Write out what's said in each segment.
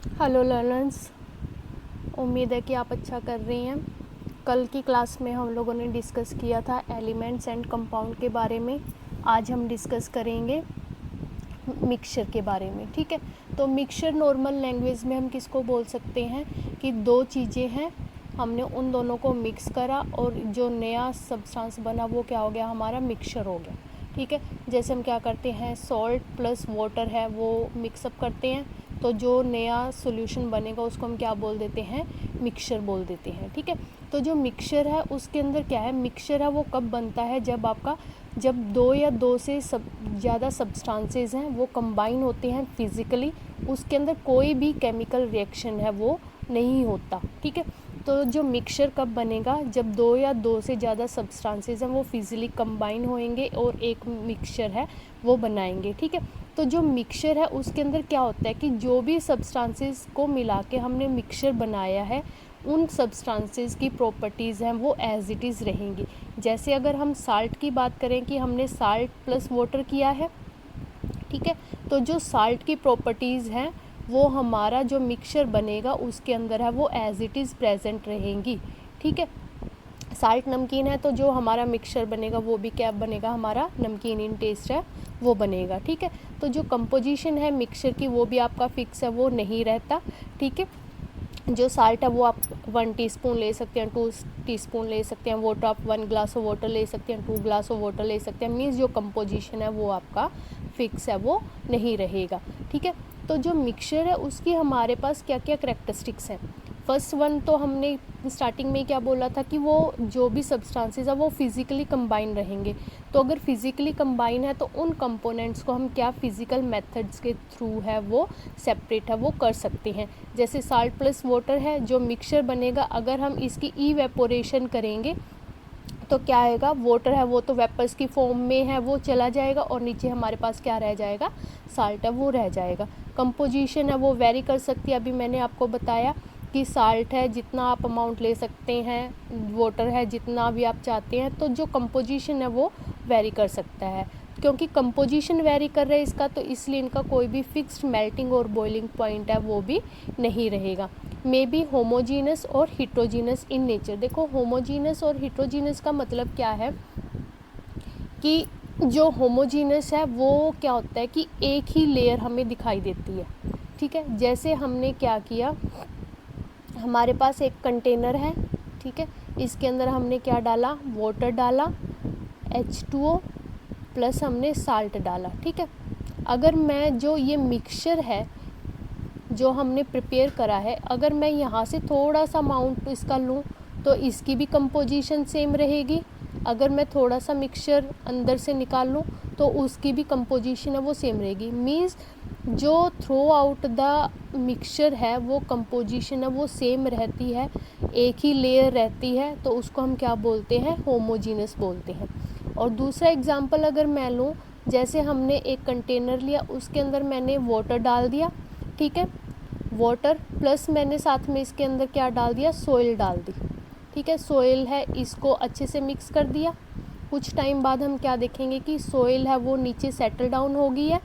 Hello learners, उम्मीद है कि आप अच्छा कर रही हैं। कल की क्लास में हम लोगों ने डिस्कस किया था एलिमेंट्स एंड कंपाउंड के बारे में। आज हम डिस्कस करेंगे मिक्सचर के बारे में। ठीक है, तो मिक्सचर नॉर्मल लैंग्वेज में हम किसको बोल सकते हैं कि दो चीज़ें हैं, हमने उन दोनों को मिक्स करा और जो नया सब्सटेंस बना वो क्या हो गया, हमारा मिक्सचर हो गया। ठीक है, जैसे हम क्या करते हैं, सॉल्ट प्लस वाटर है वो मिक्सअप करते हैं, तो जो नया सॉल्यूशन बनेगा उसको हम क्या बोल देते हैं, मिक्सचर बोल देते हैं। ठीक है, तो जो मिक्सचर है उसके अंदर क्या है, मिक्सचर है वो कब बनता है, जब दो या दो से ज़्यादा सब्सटेंसेस हैं वो कंबाइन होते हैं फिज़िकली, उसके अंदर कोई भी केमिकल रिएक्शन है वो नहीं होता। ठीक है, तो जो मिक्सचर कब बनेगा, जब दो या दो से ज़्यादा सब्सटेंसेस हैं वो फिज़िकली कंबाइन होएंगे और एक मिक्सचर है वो बनाएंगे। ठीक है, तो जो मिक्सचर है उसके अंदर क्या होता है कि जो भी सब्सटेंसेस को मिला के हमने मिक्सचर बनाया है उन सब्सटेंसेस की प्रॉपर्टीज़ हैं वो एज इट इज़ रहेंगी। जैसे अगर हम साल्ट की बात करें कि हमने साल्ट प्लस वाटर किया है, ठीक है, तो जो साल्ट की प्रॉपर्टीज़ हैं वो हमारा जो मिक्सचर बनेगा उसके अंदर है वो एज इट इज़ प्रेजेंट रहेंगी। ठीक है, साल्ट नमकीन है तो जो हमारा मिक्सचर बनेगा वो भी क्या बनेगा, हमारा नमकीन इन टेस्ट है वो बनेगा। ठीक है, तो जो कंपोजिशन है मिक्सचर की वो भी आपका फिक्स है, वो नहीं रहता। ठीक है, जो साल्ट है वो आप 1 टीस्पून ले सकते हैं, 2 टीस्पून ले सकते हैं, वाटर आप 1 ग्लास ऑफ वाटर ले सकते हैं, 2 ग्लास ऑफ वाटर ले सकते हैं। मीन्स जो कंपोजिशन है वो आपका फिक्स है, वो नहीं रहेगा। ठीक है, तो जो मिक्सचर है उसकी हमारे पास क्या क्या करेक्टरिस्टिक्स हैं। फर्स्ट वन तो हमने स्टार्टिंग में क्या बोला था कि वो जो भी सब्सटेंसेस है वो फिज़िकली कंबाइन रहेंगे। तो अगर फिज़िकली कंबाइन है तो उन कंपोनेंट्स को हम क्या फिज़िकल मेथड्स के थ्रू है वो सेपरेट है वो कर सकते हैं। जैसे साल्ट प्लस वाटर है, जो मिक्सचर बनेगा अगर हम इसकी इवेपोरेशन करेंगे तो क्या आएगा, वाटर है वो तो वेपर्स की फॉर्म में है वो चला जाएगा और नीचे हमारे पास क्या रह जाएगा, साल्ट है वो रह जाएगा। कंपोजिशन है वो वेरी कर सकती है, अभी मैंने आपको बताया कि साल्ट है जितना आप अमाउंट ले सकते हैं, वाटर है जितना भी आप चाहते हैं, तो जो कंपोजिशन है वो वेरी कर सकता है। क्योंकि कंपोजिशन वेरी कर रहा है इसका, तो इसलिए इनका कोई भी फिक्स्ड मेल्टिंग और बॉइलिंग पॉइंट है वो भी नहीं रहेगा। मे बी होमोजीनस और हिट्रोजीनस इन नेचर। देखो होमोजीनस और हिट्रोजीनस का मतलब क्या है कि जो होमोजीनस है वो क्या होता है कि एक ही लेयर हमें दिखाई देती है। ठीक है, जैसे हमने क्या किया, हमारे पास एक कंटेनर है, ठीक है, इसके अंदर हमने क्या डाला, वाटर डाला, H2O प्लस हमने साल्ट डाला। ठीक है, अगर मैं जो ये मिक्सचर है जो हमने प्रिपेयर करा है, अगर मैं यहाँ से थोड़ा सा अमाउंट इसका लूँ तो इसकी भी कंपोजिशन सेम रहेगी। अगर मैं थोड़ा सा मिक्सचर अंदर से निकाल लूँ तो उसकी भी कंपोजिशन है वो सेम रहेगी। मीन्स जो थ्रू आउट द मिक्सचर है वो कंपोजिशन है वो सेम रहती है, एक ही लेयर रहती है, तो उसको हम क्या बोलते हैं, होमोजीनस बोलते हैं। और दूसरा एग्जांपल अगर मैं लूँ, जैसे हमने एक कंटेनर लिया, उसके अंदर मैंने वाटर डाल दिया, ठीक है, वाटर प्लस मैंने साथ में इसके अंदर क्या डाल दिया, सोइल डाल दी। ठीक है, सोइल है इसको अच्छे से मिक्स कर दिया। कुछ टाइम बाद हम क्या देखेंगे कि सोइल है वो नीचे सेटल डाउन हो गई है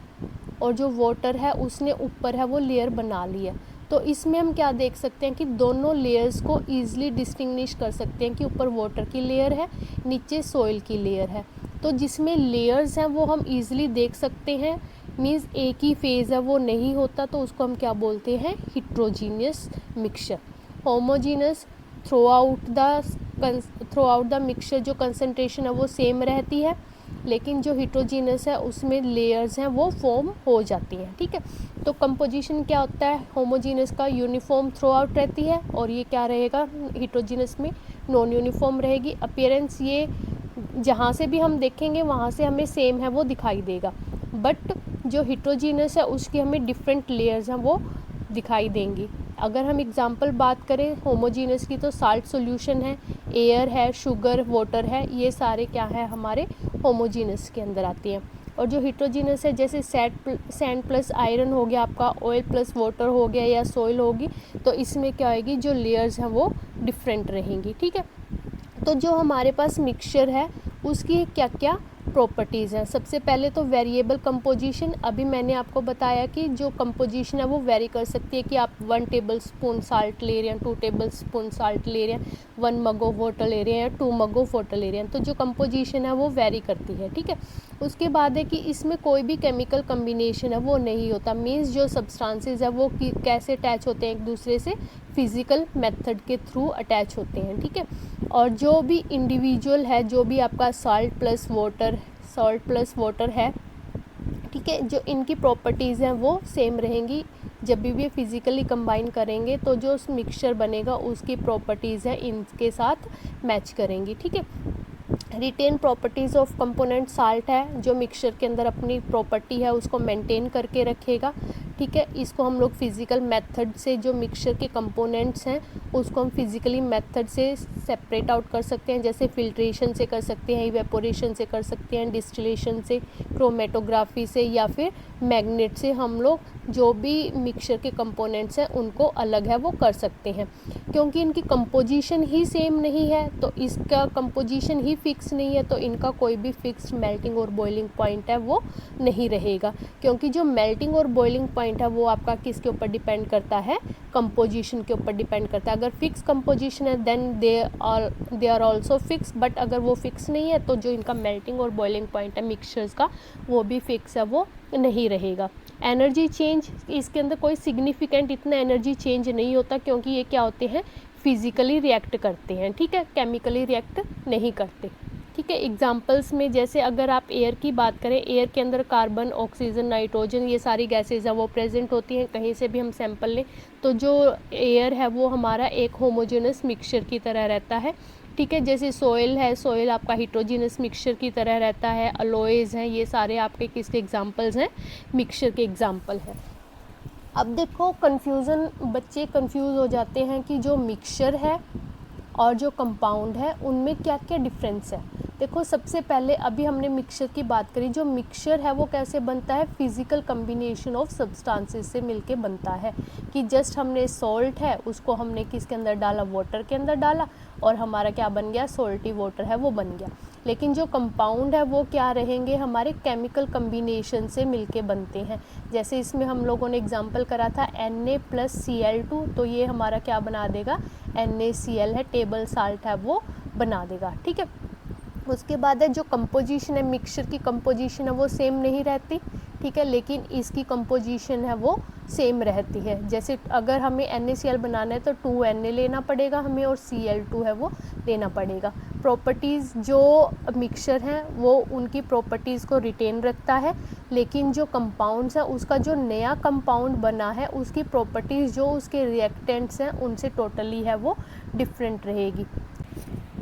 और जो वाटर है उसने ऊपर है वो लेयर बना ली है। तो इसमें हम क्या देख सकते हैं कि दोनों लेयर्स को ईजिली डिस्टिंग्विश कर सकते हैं कि ऊपर वाटर की लेयर है, नीचे सोइल की लेयर है। तो जिसमें लेयर्स हैं वो हम ईजिली देख सकते हैं, मीन्स एक ही फेज़ है वो नहीं होता, तो उसको हम क्या बोलते हैं, heterogeneous mixture. Homogeneous through out the mixture जो कंसनट्रेशन है वो सेम रहती है, लेकिन जो हिट्रोजीनस है उसमें लेयर्स हैं वो फॉर्म हो जाती हैं। ठीक है, तो कंपोजिशन क्या होता है, होमोजीनस का यूनिफॉर्म थ्रू आउट रहती है और ये क्या रहेगा, हिट्रोजीनस में नॉन यूनिफॉर्म रहेगी। अपीयरेंस ये जहाँ से भी हम देखेंगे वहाँ से हमें सेम है वो दिखाई देगा, बट जो हिट्रोजीनस है उसकी हमें डिफरेंट लेयर्स हैं वो दिखाई देंगी। अगर हम एग्जांपल बात करें होमोजीनस की तो साल्ट सॉल्यूशन है, एयर है, शुगर, वाटर है, ये सारे क्या है हमारे होमोजीनस के अंदर आती हैं। और जो हिट्रोजीनस है जैसे सैंड प्लस आयरन हो गया आपका, ऑयल प्लस वाटर हो गया या सॉइल होगी, तो इसमें क्या होगी, जो लेयर्स हैं वो डिफरेंट रहेंगी। ठीक है, तो जो हमारे पास मिक्सचर है उसकी क्या क्या प्रॉपर्टीज़ हैं। सबसे पहले तो वेरिएबल कंपोजिशन, अभी मैंने आपको बताया कि जो कंपोजिशन है वो वेरी कर सकती है कि आप 1 टेबल स्पून साल्ट ले रहे हैं, 2 टेबल स्पून साल्ट ले रहे हैं, 1 मग ऑफ वाटर ले रहे हैं या 2 मग ऑफ वाटर ले रहे हैं, तो जो कंपोजिशन है वो वेरी करती है, ठीक है। उसके बाद है कि इसमें कोई भी केमिकल कम्बिनेशन है वो नहीं होता, मीन्स जो सब्सटेंसेस है वो कैसे अटैच होते हैं एक दूसरे से, फिज़िकल मेथड के थ्रू अटैच होते हैं, ठीक है। और जो भी इंडिविजुअल है, जो भी आपका सॉल्ट प्लस वाटर है, ठीक है, जो इनकी प्रॉपर्टीज़ हैं वो सेम रहेंगी। जब भी ये फिज़िकली कंबाइन करेंगे तो जो मिक्सचर बनेगा उसकी प्रॉपर्टीज़ है इनके साथ मैच करेंगी, ठीक है। Retain properties of component salt है, जो मिक्सचर के अंदर अपनी प्रॉपर्टी है उसको मेंटेन करके रखेगा, ठीक है। इसको हम लोग फिज़िकल मेथड से, जो मिक्सचर के कंपोनेंट्स हैं उसको हम फिज़िकली मेथड से सेपरेट आउट कर सकते हैं, जैसे फिल्ट्रेशन से कर सकते हैं, इवेपोरेशन से कर सकते हैं, डिस्टिलेशन से, क्रोमेटोग्राफी से, या फिर मैग्नेट से हम लोग जो भी मिक्सचर के कंपोनेंट्स हैं उनको अलग है वो कर सकते हैं। क्योंकि इनकी कंपोजिशन ही सेम नहीं है, तो इसका कंपोजिशन ही फिक्स नहीं है, तो इनका कोई भी फिक्स्ड मेल्टिंग और बॉइलिंग पॉइंट है वो नहीं रहेगा। क्योंकि जो मेल्टिंग और बॉइलिंग पॉइंट है वो आपका किसके ऊपर डिपेंड करता है, कंपोजिशन के ऊपर डिपेंड करता है। अगर फिक्स कंपोजिशन है then they are also fix, but अगर वो फिक्स नहीं है तो जो इनका मेल्टिंग और बॉइलिंग पॉइंट है मिक्सचर्स का वो भी फिक्स है, वो नहीं रहेगा। एनर्जी चेंज, इसके अंदर कोई सिग्निफिकेंट इतना एनर्जी चेंज नहीं होता, क्योंकि ये क्या होते हैं, फिज़िकली रिएक्ट करते हैं, ठीक है, केमिकली रिएक्ट नहीं करते, ठीक है। एग्जांपल्स में जैसे अगर आप एयर की बात करें, एयर के अंदर कार्बन, ऑक्सीजन, नाइट्रोजन, ये सारी गैसेज हैं वो प्रेजेंट होती हैं। कहीं से भी हम सैंपल लें तो जो एयर है वो हमारा एक होमोजेनस मिक्सचर की तरह रहता है, ठीक है। जैसे सोइल है, सोइल आपका हिट्रोजीनस मिक्सचर की तरह रहता है। अलोएज हैं, ये सारे आपके किसके एग्जांपल्स हैं, मिक्सचर के एग्जांपल हैं। अब देखो कन्फ्यूज़न, बच्चे कंफ्यूज हो जाते हैं कि जो मिक्सचर है और जो कंपाउंड है उनमें क्या क्या डिफरेंस है। देखो सबसे पहले अभी हमने मिक्सचर की बात करी, जो मिक्सचर है वो कैसे बनता है, फिज़िकल कम्बिनेशन ऑफ सब्सटेंसेस से मिलके बनता है। कि जस्ट हमने सॉल्ट है उसको हमने किसके अंदर डाला, वाटर के अंदर डाला, और हमारा क्या बन गया, सॉल्टी वाटर है वो बन गया। लेकिन जो कंपाउंड है वो क्या रहेंगे, हमारे केमिकल कम्बिनेशन से मिलके बनते हैं। जैसे इसमें हम लोगों ने एग्जांपल करा था Na+Cl2, तो ये हमारा क्या बना देगा, NaCl है, टेबल साल्ट है वो बना देगा, ठीक है। उसके बाद है जो कंपोजिशन है, मिक्सचर की कंपोजिशन है वो सेम नहीं रहती, ठीक है, लेकिन इसकी कंपोजिशन है वो सेम रहती है। जैसे अगर हमें NaCl बनाना है तो 2Na लेना पड़ेगा हमें, और Cl2 है वो लेना पड़ेगा। प्रॉपर्टीज़ जो मिक्सचर हैं वो उनकी प्रॉपर्टीज़ को रिटेन रखता है, लेकिन जो कंपाउंड्स है उसका जो नया कंपाउंड बना है उसकी प्रॉपर्टीज़ जो उसके रिएक्टेंट्स हैं उनसे टोटली है वो डिफरेंट रहेगी।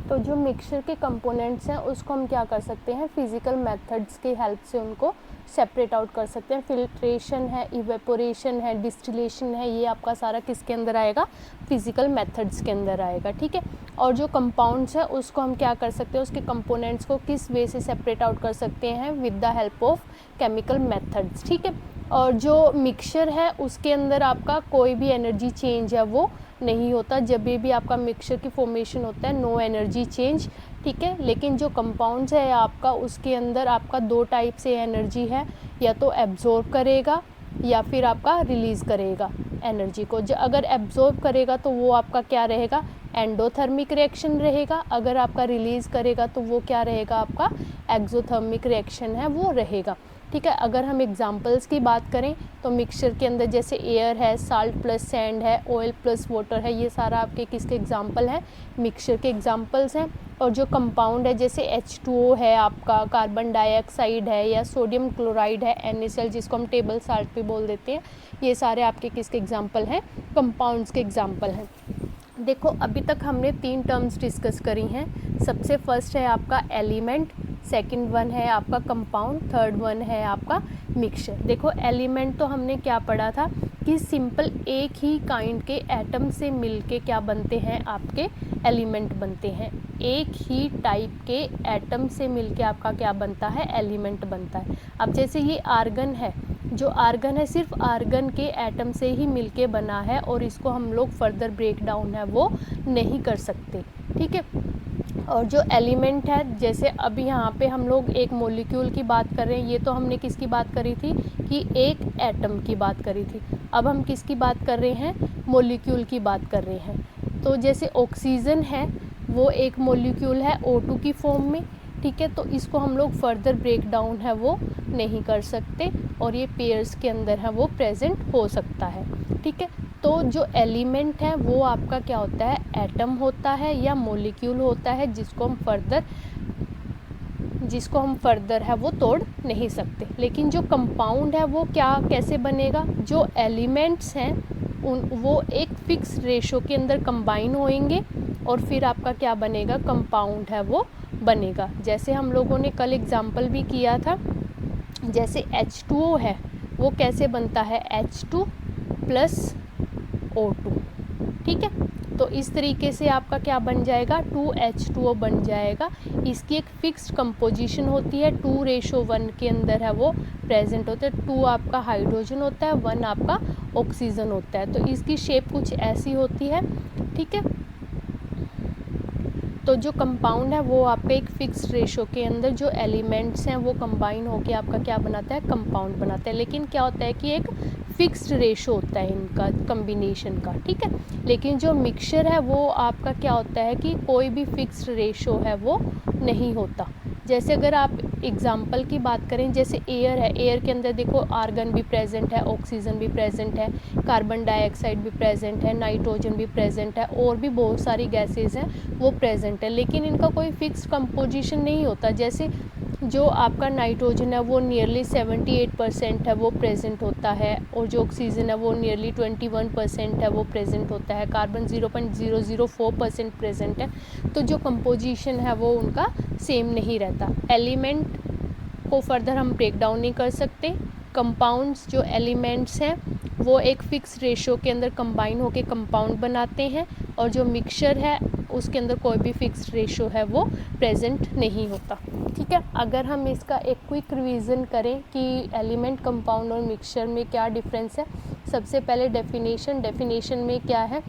तो जो मिक्सचर के कंपोनेंट्स हैं उसको हम क्या कर सकते हैं, फिज़िकल मेथड्स की हेल्प से उनको सेपरेट आउट कर सकते हैं। फिल्ट्रेशन है, इवेपोरेशन है, डिस्टिलेशन है, ये आपका सारा किसके अंदर आएगा, फिज़िकल मेथड्स के अंदर आएगा, ठीक है। और जो कंपाउंड्स है उसको हम क्या कर सकते हैं, उसके कंपोनेंट्स को किस वे से सेपरेट आउट कर सकते हैं, with the help of chemical methods, ठीक है। और जो मिक्सचर है उसके अंदर आपका कोई भी एनर्जी चेंज है वो नहीं होता। जब भी आपका मिक्सचर की फॉर्मेशन होता है नो एनर्जी चेंज, ठीक है। लेकिन जो कंपाउंड्स है आपका, उसके अंदर आपका 2 टाइप से एनर्जी है, या तो एब्जॉर्ब करेगा या फिर आपका रिलीज़ करेगा एनर्जी को। जो अगर एब्जॉर्ब करेगा तो वो आपका क्या रहेगा, एंडोथर्मिक रिएक्शन रहेगा। अगर आपका रिलीज़ करेगा तो वो क्या रहेगा, आपका एक्सोथर्मिक रिएक्शन है वो रहेगा, ठीक है। अगर हम एग्जांपल्स की बात करें तो मिक्सचर के अंदर जैसे एयर है, साल्ट प्लस सैंड है, ऑयल प्लस वाटर है, ये सारा आपके किसके एग्जांपल हैं, मिक्सचर के एग्जांपल्स हैं। और जो कंपाउंड है जैसे H2O है आपका, कार्बन डाइऑक्साइड है, या सोडियम क्लोराइड है, NaCl जिसको हम टेबल साल्ट भी बोल देते हैं, ये सारे आपके किसके एग्जांपल हैं, कंपाउंड्स के एग्जांपल हैं। देखो अभी तक हमने 3 टर्म्स डिस्कस करी हैं। सबसे फर्स्ट है आपका एलिमेंट, सेकंड वन है आपका कंपाउंड, थर्ड वन है आपका मिक्सचर। देखो एलिमेंट तो हमने क्या पढ़ा था कि सिंपल एक ही काइंड के एटम से मिलके क्या बनते हैं, आपके एलिमेंट बनते हैं। एक ही टाइप के एटम से मिलके आपका क्या बनता है, एलिमेंट बनता है। अब जैसे ये आर्गन है, जो आर्गन है सिर्फ आर्गन के एटम से ही मिलके बना है, और इसको हम लोग फर्दर ब्रेक डाउन है वो नहीं कर सकते, ठीक है। और जो एलिमेंट है, जैसे अभी यहाँ पे हम लोग एक मॉलिक्यूल की बात कर रहे हैं, ये तो हमने किसकी बात करी थी कि एक एटम की बात करी थी। अब हम किसकी बात कर रहे हैं, मॉलिक्यूल की बात कर रहे हैं। तो जैसे ऑक्सीजन है वो एक मॉलिक्यूल है O2 की फॉर्म में, ठीक है, तो इसको हम लोग फर्दर ब्रेक डाउन है वो नहीं कर सकते और ये पेयर्स के अंदर है वो प्रेजेंट हो सकता है, ठीक है। तो जो एलिमेंट है वो आपका क्या होता है, एटम होता है या मॉलिक्यूल होता है जिसको हम फर्दर है वो तोड़ नहीं सकते। लेकिन जो कंपाउंड है वो क्या कैसे बनेगा, जो एलिमेंट्स हैं वो एक फिक्स रेशो के अंदर कंबाइन होएंगे और फिर आपका क्या बनेगा, कंपाउंड है वो बनेगा। जैसे हम लोगों ने कल एग्जाम्पल भी किया था, जैसे H2O है वो कैसे बनता है, H2 + O2, ठीक है। तो इस तरीके से आपका क्या बन जाएगा, 2H2O बन जाएगा। इसकी एक फिक्स्ड कंपोजिशन होती है, 2:1 के अंदर है वो प्रेजेंट होता है। 2 आपका हाइड्रोजन होता है, 1 आपका ऑक्सीजन होता है। तो इसकी शेप कुछ ऐसी होती है, ठीक है। तो जो कंपाउंड है वो आपका एक फिक्स्ड रेशो के अंदर जो एलिमेंट्स हैं वो कंबाइन होके आपका क्या बनाता है, कंपाउंड बनाता है। लेकिन क्या होता है कि एक फिक्स्ड रेशो होता है इनका कम्बिनेशन का, ठीक है। लेकिन जो मिक्सचर है वो आपका क्या होता है कि कोई भी फिक्स्ड रेशो है वो नहीं होता। जैसे अगर आप एग्जाम्पल की बात करें, जैसे एयर है, एयर के अंदर देखो आर्गन भी प्रेजेंट है, ऑक्सीजन भी प्रेजेंट है, कार्बन डाइऑक्साइड भी प्रेजेंट है, नाइट्रोजन भी प्रेजेंट है, और भी बहुत सारी गैसेज हैं वो प्रेजेंट है। लेकिन इनका कोई फिक्स्ड कंपोजिशन नहीं होता। जैसे जो आपका नाइट्रोजन है वो नियरली 78% है वो प्रेजेंट होता है, और जो ऑक्सीजन है वो नियरली 21% है वो प्रेजेंट होता है, कार्बन 0.004% प्रेजेंट है। तो जो कंपोजिशन है वो उनका सेम नहीं रहता। एलिमेंट को फर्दर हम ब्रेक डाउन नहीं कर सकते। कंपाउंड्स जो एलिमेंट्स हैं वो एक फिक्स रेशो के अंदर कंबाइन होके कंपाउंड बनाते हैं, और जो मिक्सचर है उसके अंदर कोई भी फिक्स रेशो है वो प्रेजेंट नहीं होता, ठीक है। अगर हम इसका एक क्विक रिवीजन करें कि एलिमेंट, कंपाउंड और मिक्सचर में क्या डिफरेंस है। सबसे पहले डेफिनेशन में क्या है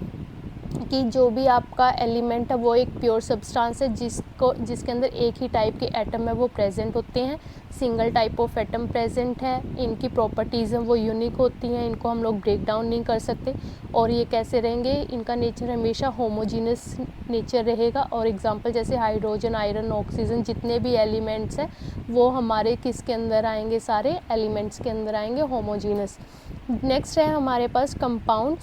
कि जो भी आपका एलिमेंट है वो एक प्योर सब्सटेंस है जिसके अंदर एक ही टाइप के एटम है वो प्रेजेंट होते हैं। Single type of atom present है, इनकी प्रॉपर्टीज़ हैं वो यूनिक होती हैं, इनको हम लोग ब्रेक डाउन नहीं कर सकते। और ये कैसे रहेंगे, इनका नेचर हमेशा होमोजीनस नेचर रहेगा। और एग्जांपल जैसे हाइड्रोजन, आयरन, ऑक्सीजन, जितने भी एलिमेंट्स हैं वो हमारे किसके अंदर आएंगे, सारे एलिमेंट्स के अंदर आएंगे, होमोजीनस। नेक्स्ट है हमारे पास कंपाउंड।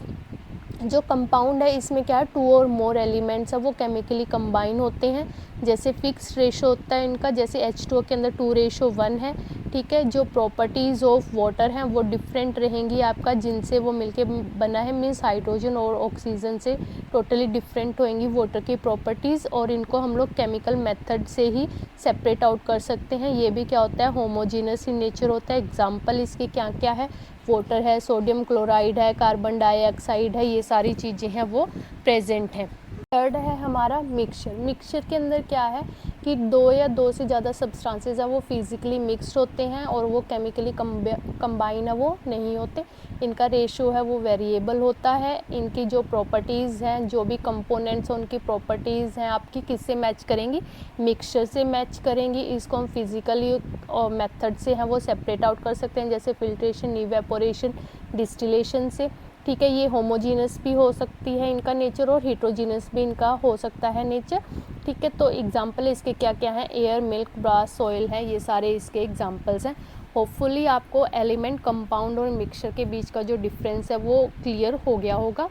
जो कंपाउंड है इसमें क्या है, 2 और मोर एलिमेंट्स है वो केमिकली कंबाइन होते हैं। जैसे फिक्स रेशो होता है इनका, जैसे H2O के अंदर 2:1 है, ठीक है। जो प्रॉपर्टीज़ ऑफ वाटर हैं वो डिफरेंट रहेंगी आपका, जिनसे वो मिलके बना है, मीन्स हाइड्रोजन और ऑक्सीजन से टोटली डिफरेंट होएंगी वाटर की प्रॉपर्टीज़, और इनको हम लोग केमिकल मेथड से ही सेपरेट आउट कर सकते हैं। ये भी क्या होता है, होमोजीनस इन नेचर होता है। एग्जाम्पल इसके क्या क्या है, वाटर है, सोडियम क्लोराइड है, कार्बन डाइऑक्साइड है, ये सारी चीज़ें हैं वो प्रेजेंट हैं। थर्ड है हमारा मिक्सचर के अंदर क्या है कि 2 या 2 से ज़्यादा सब्सटेंसेस हैं वो फिज़िकली मिक्स्ड होते हैं और वो केमिकली कंबाइन है वो नहीं होते। इनका रेशो है वो वेरिएबल होता है। इनकी जो प्रॉपर्टीज़ हैं, जो भी कंपोनेंट्स हैं, उनकी प्रॉपर्टीज़ हैं आपकी किससे मैच करेंगी, मिक्सचर से मैच करेंगी। इसको हम फिज़िकली और मेथड से हैं वो सेपरेट आउट कर सकते हैं, जैसे फिल्ट्रेशन, इवेपोरेशन, डिस्टिलेशन से, ठीक है। ये होमोजीनस भी हो सकती है इनका नेचर और हेट्रोजीनस भी इनका हो सकता है नेचर, ठीक है। तो एग्जांपल इसके क्या क्या हैं, एयर, मिल्क, ब्रास, सॉइल है, ये सारे इसके एग्जांपल्स हैं। होपफुली आपको एलिमेंट, कंपाउंड और मिक्सचर के बीच का जो डिफरेंस है वो क्लियर हो गया होगा।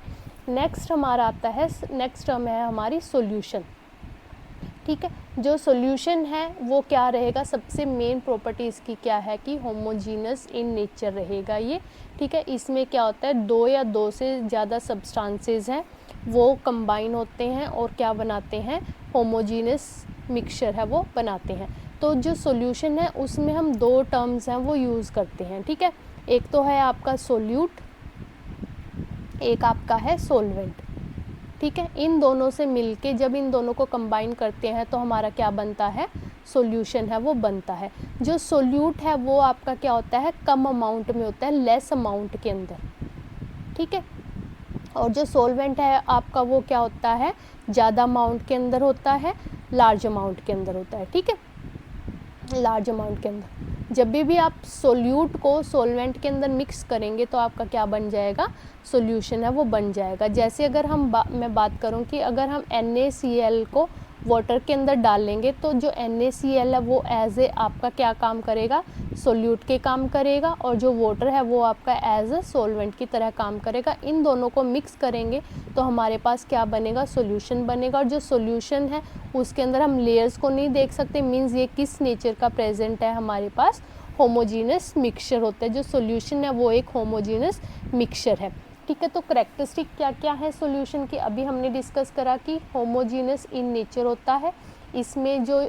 नेक्स्ट हमारा आता है, नेक्स्ट टर्म है हमारी सॉल्यूशन, ठीक है। जो सॉल्यूशन है वो क्या रहेगा, सबसे मेन प्रॉपर्टी इसकी क्या है कि होमोजीनस इन नेचर रहेगा ये, ठीक है। इसमें क्या होता है, 2 या 2 से ज़्यादा सब्सटेंसेस हैं वो कंबाइन होते हैं और क्या बनाते हैं, होमोजीनस मिक्सचर है वो बनाते हैं। तो जो सॉल्यूशन है उसमें हम 2 टर्म्स हैं वो यूज़ करते हैं, ठीक है। एक तो है आपका सोल्यूट, एक आपका है सोलवेंट, ठीक है। इन दोनों से मिलके जब इन दोनों को कंबाइन करते हैं तो हमारा क्या बनता है, सॉल्यूशन है वो बनता है। जो सोल्यूट है वो आपका क्या होता है, कम अमाउंट में होता है, लेस अमाउंट के अंदर, ठीक है। और जो सॉल्वेंट है आपका वो क्या होता है, ज़्यादा अमाउंट के अंदर होता है, लार्ज अमाउंट के अंदर होता है, ठीक है। लार्ज अमाउंट के अंदर जब भी आप सोल्यूट को सॉल्वेंट के अंदर मिक्स करेंगे तो आपका क्या बन जाएगा, सॉल्यूशन है वो बन जाएगा। जैसे अगर मैं बात करूं कि अगर हम NaCl को वाटर के अंदर डालेंगे तो जो NaCl है वो एज ए आपका क्या काम करेगा, सोल्यूट के काम करेगा, और जो वाटर है वो आपका एज ए सॉल्वेंट की तरह काम करेगा। इन दोनों को मिक्स करेंगे तो हमारे पास क्या बनेगा, सॉल्यूशन बनेगा। और जो सॉल्यूशन है उसके अंदर हम लेयर्स को नहीं देख सकते, मीन्स ये किस नेचर का प्रेजेंट है, हमारे पास होमोजीनस मिक्सचर होता है। जो सॉल्यूशन है वो एक होमोजीनस मिक्सचर है, ठीक है। तो करेक्टरिस्टिक क्या क्या है सॉल्यूशन की, अभी हमने डिस्कस करा कि होमोजीनस इन नेचर होता है, इसमें जो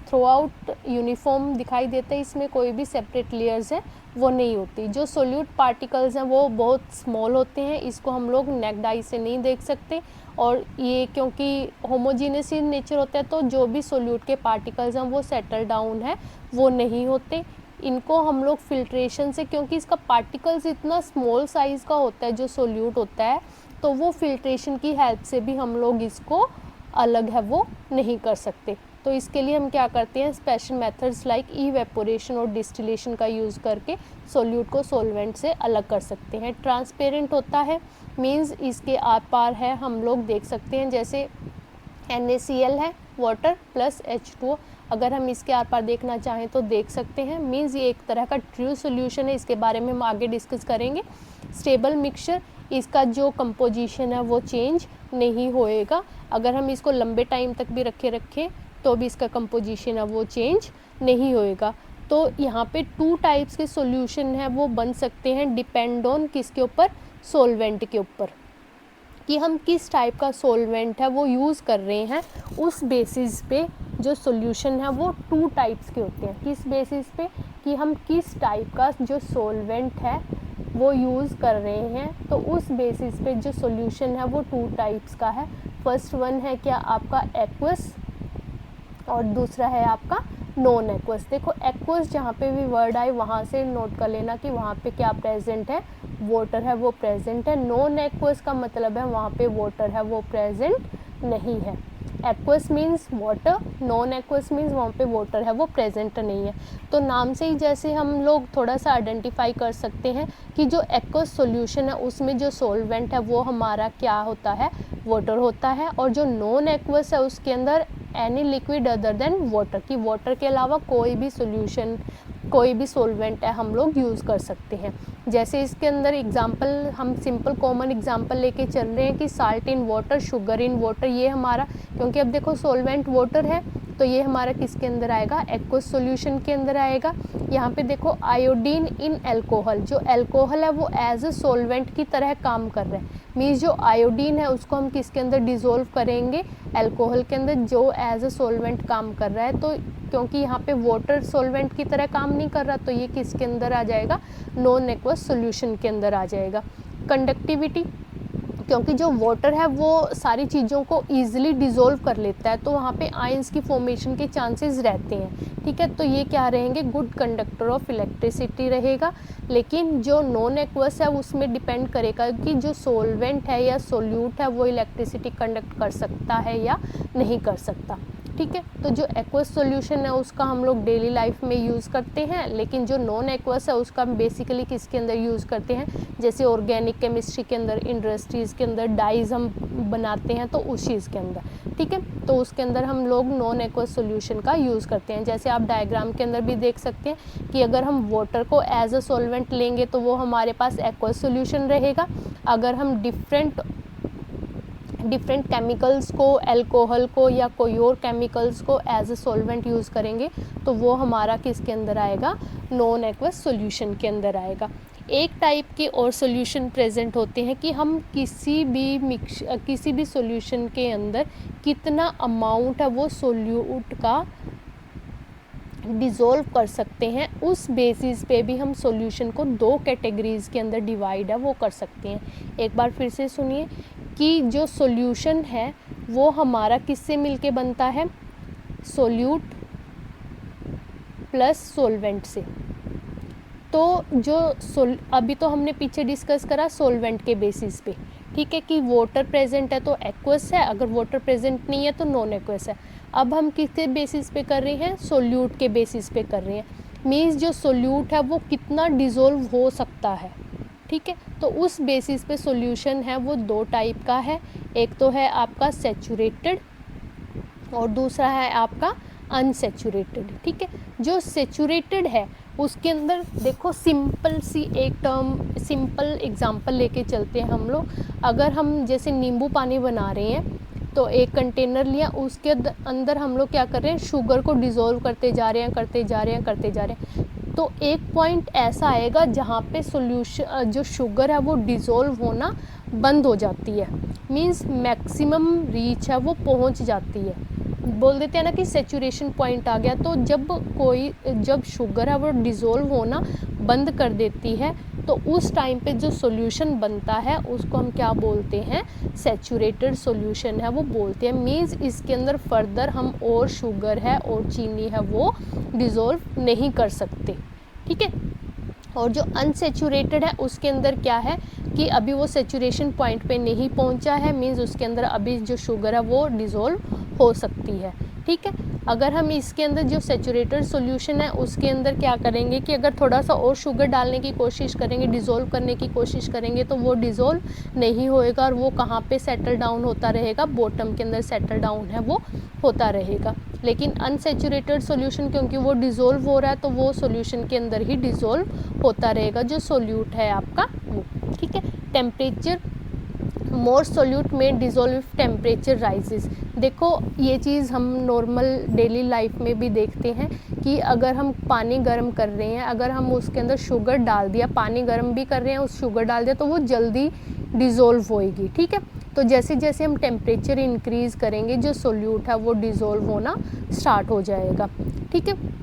थ्रू आउट यूनिफॉर्म दिखाई देता है, इसमें कोई भी सेपरेट लेयर्स हैं वो नहीं होती। जो सोल्यूट पार्टिकल्स हैं वो बहुत स्मॉल होते हैं, इसको हम लोग नेक्ड आई से नहीं देख सकते। और ये क्योंकि होमोजीनस इन नेचर होता है तो जो भी सोल्यूट के पार्टिकल्स हैं वो सेटल डाउन है, वो नहीं होते। इनको हम लोग फिल्ट्रेशन से, क्योंकि इसका पार्टिकल्स इतना स्मॉल साइज़ का होता है जो सोल्यूट होता है, तो वो फिल्ट्रेशन की हेल्प से भी हम लोग इसको अलग है वो नहीं कर सकते। तो इसके लिए हम क्या करते हैं, स्पेशल मेथड्स लाइक इवेपोरेशन और डिस्टिलेशन का यूज़ करके सोल्यूट को सॉल्वेंट से अलग कर सकते हैं। ट्रांसपेरेंट होता है, मींस इसके आर पार है हम लोग देख सकते हैं, जैसे NaCl है वाटर प्लस H2O, अगर हम इसके आर पार देखना चाहें तो देख सकते हैं, मींस ये एक तरह का ट्रू सॉल्यूशन है। इसके बारे में हम आगे डिस्कस करेंगे। स्टेबल मिक्सचर, इसका जो कंपोजिशन है वो चेंज नहीं होएगा, अगर हम इसको लंबे टाइम तक भी रखें तो भी इसका कंपोजिशन है वो चेंज नहीं होएगा। तो यहाँ पे 2 टाइप्स के सॉल्यूशन है वो बन सकते हैं, डिपेंड ऑन किसके ऊपर, सॉल्वेंट के ऊपर, कि हम किस टाइप का सॉल्वेंट है वो यूज़ कर रहे हैं, उस बेसिस पे जो सॉल्यूशन है वो 2 टाइप्स के होते हैं। किस बेसिस पे, कि हम किस टाइप का जो सॉल्वेंट है वो यूज़ कर रहे हैं, तो उस बेसिस पे जो सॉल्यूशन है वो 2 टाइप्स का है। फर्स्ट वन है क्या आपका एक्वस, और दूसरा है आपका नॉन एक्वस। देखो एक्वस जहाँ पे भी वर्ड आए वहाँ से नोट कर लेना कि वहाँ पे क्या प्रेजेंट है, वाटर है वो प्रेजेंट है। नॉन एक्वस का मतलब है वहाँ पे वाटर है वो प्रेजेंट नहीं है। Aqueous means water, non aqueous means वहाँ पे वाटर है वो प्रेजेंट नहीं है। तो नाम से ही जैसे हम लोग थोड़ा सा आइडेंटिफाई कर सकते हैं कि जो एक्वस सॉल्यूशन है उसमें जो सॉल्वेंट है वो हमारा क्या होता है, वाटर होता है, और जो नॉन एक्वस है उसके अंदर any liquid other than water, की वाटर के अलावा कोई भी सॉल्यूशन, कोई भी सॉल्वेंट है हम लोग यूज़ कर सकते हैं। जैसे इसके अंदर एग्जांपल, हम सिंपल कॉमन एग्जांपल लेके चल रहे हैं कि salt in water, sugar in water, ये हमारा, क्योंकि अब देखो सॉल्वेंट वाटर है तो ये हमारा किसके अंदर आएगा, एक्वस सॉल्यूशन के अंदर आएगा। यहाँ पे देखो आयोडीन इन अल्कोहल, जो अल्कोहल है वो एज अ सॉल्वेंट की तरह काम कर रहा है, मीन्स जो आयोडीन है उसको हम किसके अंदर डिज़ोल्व करेंगे, अल्कोहल के अंदर, जो एज अ सॉल्वेंट काम कर रहा है। तो क्योंकि यहाँ पे वाटर सॉल्वेंट की तरह काम नहीं कर रहा तो ये किसके अंदर आ जाएगा, नॉन एक्वस सॉल्यूशन के अंदर आ जाएगा। कंडक्टिविटी, क्योंकि जो वाटर है वो सारी चीज़ों को ईजिली डिज़ोल्व कर लेता है तो वहाँ पे आयंस की फॉर्मेशन के चांसेस रहते हैं, ठीक है। तो ये क्या रहेंगे, गुड कंडक्टर ऑफ इलेक्ट्रिसिटी रहेगा। लेकिन जो नॉन एक्वस है उसमें डिपेंड करेगा कि जो सॉल्वेंट है या सोल्यूट है वो इलेक्ट्रिसिटी कंडक्ट कर सकता है या नहीं कर सकता, ठीक है। तो जो एक्वस सॉल्यूशन है उसका हम लोग डेली लाइफ में यूज़ करते हैं, लेकिन जो नॉन एक्वस है उसका हम बेसिकली किसके अंदर यूज़ करते हैं, जैसे ऑर्गेनिक केमिस्ट्री के अंदर, इंडस्ट्रीज़ के अंदर डाइज हम बनाते हैं तो उस चीज़ के अंदर, ठीक है। तो उसके अंदर हम लोग नॉन एक्वस सॉल्यूशन का यूज़ करते हैं। जैसे आप डायग्राम के अंदर भी देख सकते हैं कि अगर हम वाटर को एज अ सॉल्वेंट लेंगे तो वो हमारे पास एक्वस सॉल्यूशन रहेगा। अगर हम डिफरेंट केमिकल्स को, अल्कोहल को या कोई और केमिकल्स को एज अ सॉल्वेंट यूज़ करेंगे तो वो हमारा किसके अंदर आएगा, नॉन एक्वस सॉल्यूशन के अंदर आएगा। एक टाइप के और सॉल्यूशन प्रेजेंट होते हैं कि हम किसी भी सॉल्यूशन के अंदर कितना अमाउंट है वो सोल्यूट का डिज़ोल्व कर सकते हैं, उस बेसिस पे भी हम सॉल्यूशन को 2 कैटेगरीज़ के अंदर डिवाइड है वो कर सकते हैं। एक बार फिर से सुनिए कि जो सॉल्यूशन है वो हमारा किससे मिलके बनता है, सोल्यूट प्लस सॉल्वेंट से। तो जो अभी तो हमने पीछे डिस्कस करा सॉल्वेंट के बेसिस पे, ठीक है, कि वाटर प्रेजेंट है तो एक्वस है, अगर वाटर प्रेजेंट नहीं है तो नॉन एक्वस है। अब हम किसके बेसिस पे कर रहे हैं, सोल्यूट के बेसिस पे कर रहे हैं। मीन्स जो सोल्यूट है वो कितना डिज़ोल्व हो सकता है, ठीक है। तो उस बेसिस पे सॉल्यूशन है वो दो टाइप का है, एक तो है आपका सैचुरेटेड और दूसरा है आपका अनसैचुरेटेड, ठीक है। जो सैचुरेटेड है उसके अंदर देखो सिंपल सी एक टर्म, सिंपल एग्जांपल लेके चलते हैं हम लोग। अगर हम जैसे नींबू पानी बना रहे हैं तो एक कंटेनर लिया, उसके अंदर हम लोग क्या कर रहे हैं, शुगर को डिज़ोल्व करते जा रहे हैं, करते जा रहे हैं, करते जा रहे हैं। तो एक पॉइंट ऐसा आएगा जहाँ पे सॉल्यूशन जो शुगर है वो डिज़ोल्व होना बंद हो जाती है, मींस मैक्सिमम रीच है वो पहुँच जाती है। बोल देते हैं ना कि सैचुरेशन पॉइंट आ गया। तो जब शुगर है वो डिज़ोल्व होना बंद कर देती है तो उस टाइम पे जो सॉल्यूशन बनता है उसको हम क्या बोलते हैं, सैचुरेटेड सॉल्यूशन है वो बोलते हैं। मींस इसके अंदर फर्दर हम और शुगर है और चीनी है वो डिज़ोल्व नहीं कर सकते, ठीक है। और जो अनसैचुरेटेड है उसके अंदर क्या है कि अभी वो सैचुरेशन पॉइंट पे नहीं पहुंचा है, मींस उसके अंदर अभी जो शुगर है वो डिज़ोल्व हो सकती है, ठीक है। अगर हम इसके अंदर जो सैचुरेटेड सॉल्यूशन है उसके अंदर क्या करेंगे कि अगर थोड़ा सा और शुगर डालने की कोशिश करेंगे, डिज़ोल्व करने की कोशिश करेंगे तो वो डिज़ोल्व नहीं होएगा और वो कहाँ पे सेटल डाउन होता रहेगा, बॉटम के अंदर सेटल डाउन है वो होता रहेगा। लेकिन अनसैचुरेटेड सॉल्यूशन क्योंकि वो डिज़ोल्व हो रहा है तो वो सॉल्यूशन के अंदर ही डिज़ोल्व होता रहेगा जो सोल्यूट है आपका वो, ठीक है। टेम्परेचर मोर सोल्यूट में डिज़ोल्व इफ टेम्परेचर राइजेस। देखो ये चीज़ हम नॉर्मल डेली लाइफ में भी देखते हैं कि अगर हम पानी गर्म कर रहे हैं, अगर हम उसके अंदर शुगर डाल दिया, पानी गर्म भी कर रहे हैं, उस शुगर डाल दिया तो वो जल्दी डिज़ोल्व होएगी, ठीक है। तो जैसे जैसे हम टेम्परेचर इंक्रीज़ करेंगे जो सोल्यूट है वो डिज़ोल्व होना स्टार्ट हो जाएगा, ठीक है।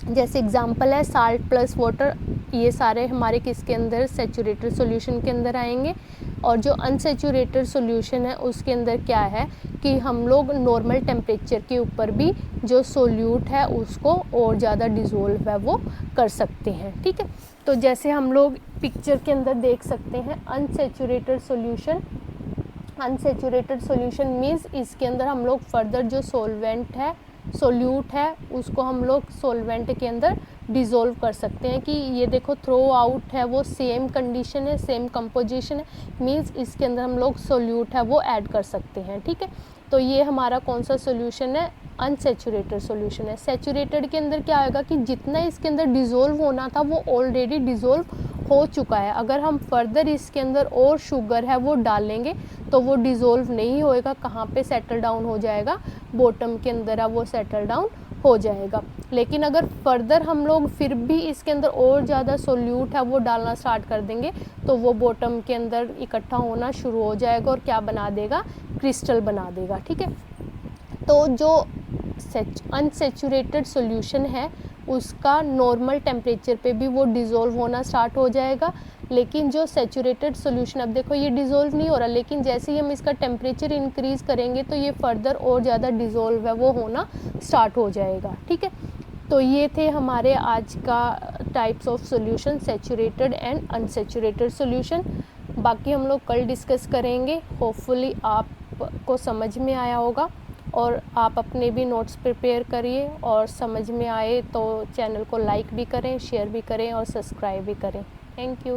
जैसे एग्जांपल है साल्ट प्लस वाटर, ये सारे हमारे किसके अंदर, सैचुरेटेड सॉल्यूशन के अंदर आएंगे। और जो अनसैचुरेटेड सॉल्यूशन है उसके अंदर क्या है कि हम लोग नॉर्मल टेम्परेचर के ऊपर भी जो सोल्यूट है उसको और ज़्यादा डिज़ोल्व है वो कर सकते हैं, ठीक है। तो जैसे हम लोग पिक्चर के अंदर देख सकते हैं unsaturated solution, unsaturated solution means इसके अंदर हम लोग फर्दर जो सॉल्वेंट है, सोल्यूट है, उसको हम लोग सॉल्वेंट के अंदर डिज़ोल्व कर सकते हैं। कि ये देखो थ्रो आउट है वो सेम कंडीशन है, सेम कंपोजिशन है, मीन्स इसके अंदर हम लोग सोल्यूट है वो ऐड कर सकते हैं, ठीक है। तो ये हमारा कौन सा सोल्यूशन है, अनसैचुरेटेड सोल्यूशन है। सैचुरेटेड के अंदर क्या आएगा कि जितना इसके अंदर डिज़ोल्व होना था वो ऑलरेडी डिज़ोल्व हो चुका है। अगर हम फर्दर इसके अंदर और शुगर है वो डालेंगे तो वो डिज़ोल्व नहीं होएगा, कहाँ पे सेटल डाउन हो जाएगा, बॉटम के अंदर है वो सेटल डाउन हो जाएगा। लेकिन अगर फर्दर हम लोग फिर भी इसके अंदर और ज़्यादा सोल्यूट है वो डालना स्टार्ट कर देंगे तो वो बॉटम के अंदर इकट्ठा होना शुरू हो जाएगा और क्या बना देगा, क्रिस्टल बना देगा, ठीक है। तो जो अनसैचुरेटेड सॉल्यूशन है उसका नॉर्मल टेम्परेचर पे भी वो डिज़ोल्व होना स्टार्ट हो जाएगा। लेकिन जो सैचुरेटेड सॉल्यूशन, अब देखो ये डिज़ोल्व नहीं हो रहा, लेकिन जैसे ही हम इसका टेम्परेचर इंक्रीज़ करेंगे तो ये फर्दर और ज़्यादा डिज़ोल्व है वो होना स्टार्ट हो जाएगा, ठीक है। तो ये थे हमारे आज का types of solution, saturated and unsaturated solution. बाकी हम लोग कल डिस्कस करेंगे। होपफुली आपको समझ में आया होगा और आप अपने भी नोट्स प्रिपेयर करिए और समझ में आए तो चैनल को लाइक भी करें, शेयर भी करें और सब्सक्राइब भी करें। Thank you.